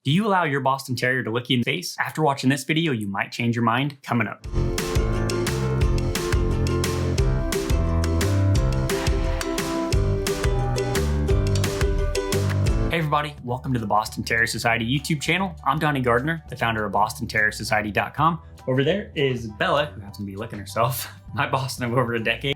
Do you allow your Boston Terrier to lick you in the face? After watching this video, you might change your mind. Coming up. Hey everybody, welcome to the Boston Terrier Society YouTube channel. I'm Donnie Gardner, the founder of BostonTerrierSociety.com. Over there is Bella, who happens to be licking herself, my Boston of over a decade.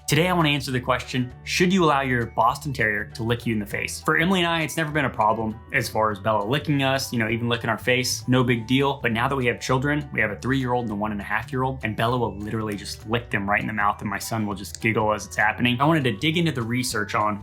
Today I want to answer the question, should you allow your Boston Terrier to lick you in the face? For Emily and I, it's never been a problem as far as Bella licking us, even licking our face, no big deal. But now that we have children, we have a 3-year-old and a 1.5-year-old, and Bella will literally just lick them right in the mouth and my son will just giggle as it's happening. I wanted to dig into the research on,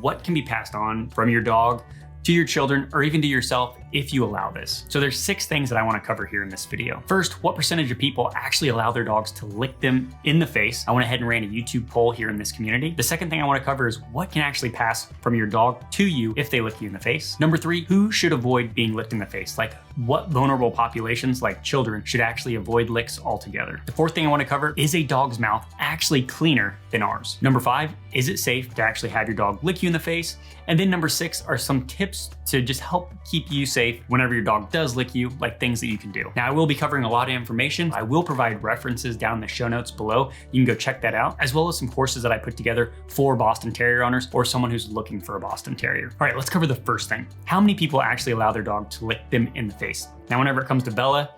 what can be passed on from your dog to your children, or even to yourself if you allow this. So there's 6 things that I want to cover here in this video. First, what percentage of people actually allow their dogs to lick them in the face? I went ahead and ran a YouTube poll here in this community. The second thing I want to cover is what can actually pass from your dog to you if they lick you in the face. Number 3, who should avoid being licked in the face? Like what vulnerable populations, like children, should actually avoid licks altogether. The fourth thing I want to cover is a dog's mouth actually cleaner than ours? Number 5, is it safe to actually have your dog lick you in the face? And then number 6 are some tips to just help keep you safe whenever your dog does lick you, like things that you can do. Now, I will be covering a lot of information. I will provide references down in the show notes below. You can go check that out, as well as some courses that I put together for Boston Terrier owners or someone who's looking for a Boston Terrier. All right, let's cover the first thing. How many people actually allow their dog to lick them in the face? Now, whenever it comes to Bella,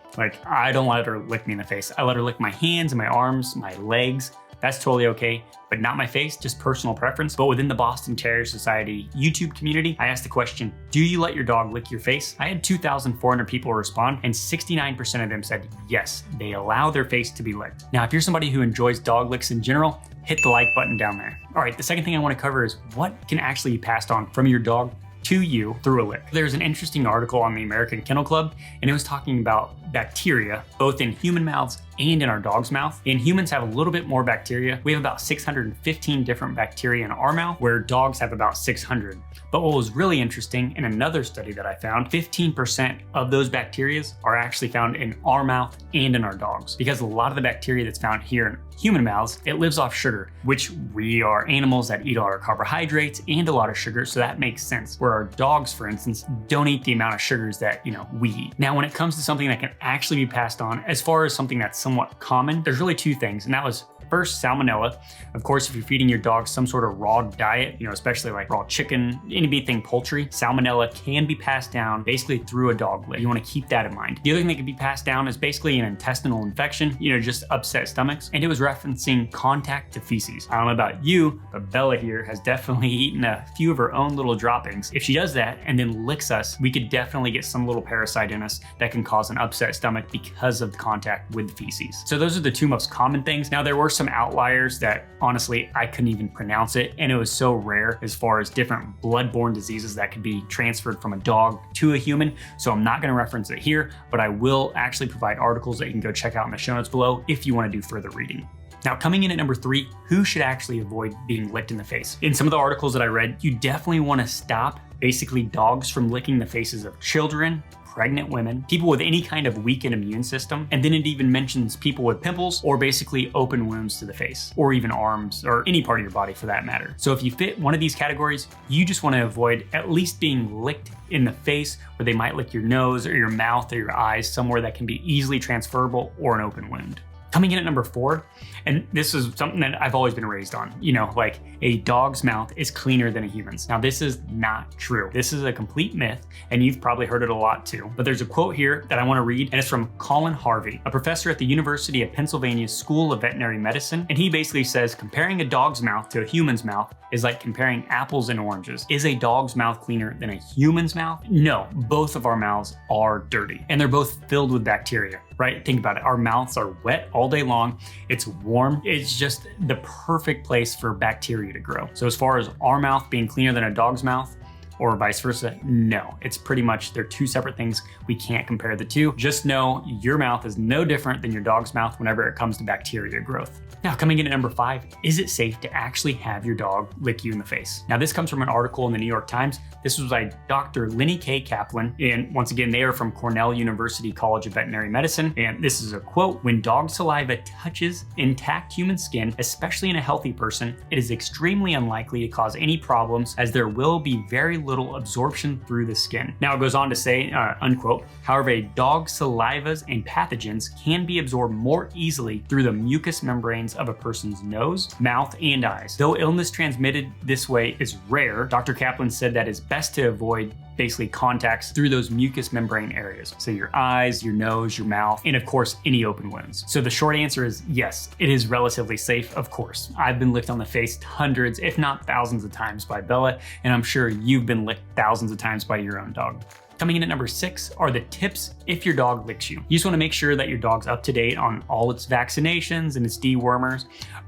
I don't let her lick me in the face. I let her lick my hands and my arms, my legs. That's totally okay, but not my face, just personal preference. But within the Boston Terrier Society YouTube community, I asked the question, do you let your dog lick your face? I had 2,400 people respond, and 69% of them said yes, they allow their face to be licked. Now, if you're somebody who enjoys dog licks in general, hit the like button down there. All right, the second thing I wanna cover is what can actually be passed on from your dog to you through a lick. There's an interesting article on the American Kennel Club, and it was talking about bacteria, both in human mouths and in our dog's mouth. And humans have a little bit more bacteria. We have about 615 different bacteria in our mouth, where dogs have about 600. But what was really interesting in another study that I found, 15% of those bacteria are actually found in our mouth and in our dogs. Because a lot of the bacteria that's found here in human mouths, it lives off sugar, which we are animals that eat a lot of carbohydrates and a lot of sugar, so that makes sense. Where our dogs, for instance, don't eat the amount of sugars that, we eat. Now, when it comes to something that can actually be passed on, as far as something that's somewhat common, there's really 2 things, and that was first, salmonella. Of course, if you're feeding your dog some sort of raw diet, especially like raw chicken, anything poultry, salmonella can be passed down basically through a dog lick. You want to keep that in mind. The other thing that can be passed down is basically an intestinal infection, just upset stomachs. And it was referencing contact to feces. I don't know about you, but Bella here has definitely eaten a few of her own little droppings. If she does that and then licks us, we could definitely get some little parasite in us that can cause an upset stomach because of the contact with the feces. So those are the 2 most common things. Now, there were some outliers that honestly I couldn't even pronounce it, and it was so rare as far as different bloodborne diseases that could be transferred from a dog to a human, so I'm not going to reference it here, but I will actually provide articles that you can go check out in the show notes below if you want to do further reading. Now, coming in at number 3, who should actually avoid being licked in the face? In some of the articles that I read, you definitely want to stop basically dogs from licking the faces of children, pregnant women, people with any kind of weakened immune system, and then it even mentions people with pimples or basically open wounds to the face, or even arms, or any part of your body for that matter. So if you fit one of these categories, you just want to avoid at least being licked in the face, where they might lick your nose or your mouth or your eyes, somewhere that can be easily transferable, or an open wound. Coming in at number 4, and this is something that I've always been raised on, like a dog's mouth is cleaner than a human's. Now, this is not true. This is a complete myth, and you've probably heard it a lot too. But there's a quote here that I want to read, and it's from Colin Harvey, a professor at the University of Pennsylvania School of Veterinary Medicine. And he basically says, comparing a dog's mouth to a human's mouth is like comparing apples and oranges. Is a dog's mouth cleaner than a human's mouth? No, both of our mouths are dirty, and they're both filled with bacteria, right? Think about it. Our mouths are wet all day long. It's warm. It's just the perfect place for bacteria to grow. So as far as our mouth being cleaner than a dog's mouth, or vice versa, no. It's pretty much, they're 2 separate things. We can't compare the 2. Just know your mouth is no different than your dog's mouth whenever it comes to bacteria growth. Now, coming in at number 5, is it safe to actually have your dog lick you in the face? Now, this comes from an article in the New York Times. This was by Dr. Lenny K. Kaplan. And once again, they are from Cornell University College of Veterinary Medicine. And this is a quote: "When dog saliva touches intact human skin, especially in a healthy person, it is extremely unlikely to cause any problems, as there will be very little absorption through the skin. Now it goes on to say, unquote, however, a dog's salivas and pathogens can be absorbed more easily through the mucous membranes of a person's nose, mouth, and eyes. Though illness transmitted this way is rare, Dr. Kaplan said that it's best to avoid basically contacts through those mucous membrane areas. So your eyes, your nose, your mouth, and of course, any open wounds. So the short answer is yes, it is relatively safe, of course. I've been licked on the face hundreds, if not thousands of times by Bella, and I'm sure you've been licked thousands of times by your own dog. Coming in at number 6 are the tips if your dog licks you. You just want to make sure that your dog's up to date on all its vaccinations and its dewormers.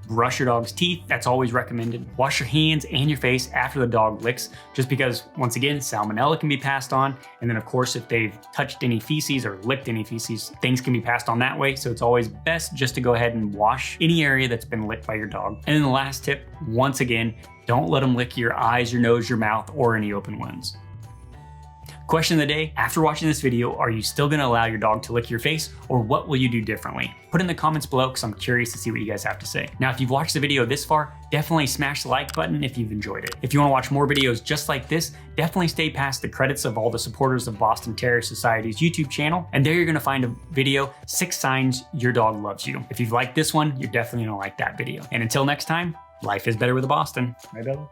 Brush your dog's teeth, that's always recommended. Wash your hands and your face after the dog licks, just because, once again, salmonella can be passed on. And then, of course, if they've touched any feces or licked any feces, things can be passed on that way. So it's always best just to go ahead and wash any area that's been licked by your dog. And then the last tip, once again, don't let them lick your eyes, your nose, your mouth, or any open wounds. Question of the day, after watching this video, are you still gonna allow your dog to lick your face, or what will you do differently? Put in the comments below because I'm curious to see what you guys have to say. Now, if you've watched the video this far, definitely smash the like button if you've enjoyed it. If you wanna watch more videos just like this, definitely stay past the credits of all the supporters of Boston Terrier Society's YouTube channel, and there you're gonna find a video, 6 signs your dog loves you. If you've liked this one, you're definitely gonna like that video. And until next time, life is better with a Boston. Right, Bella?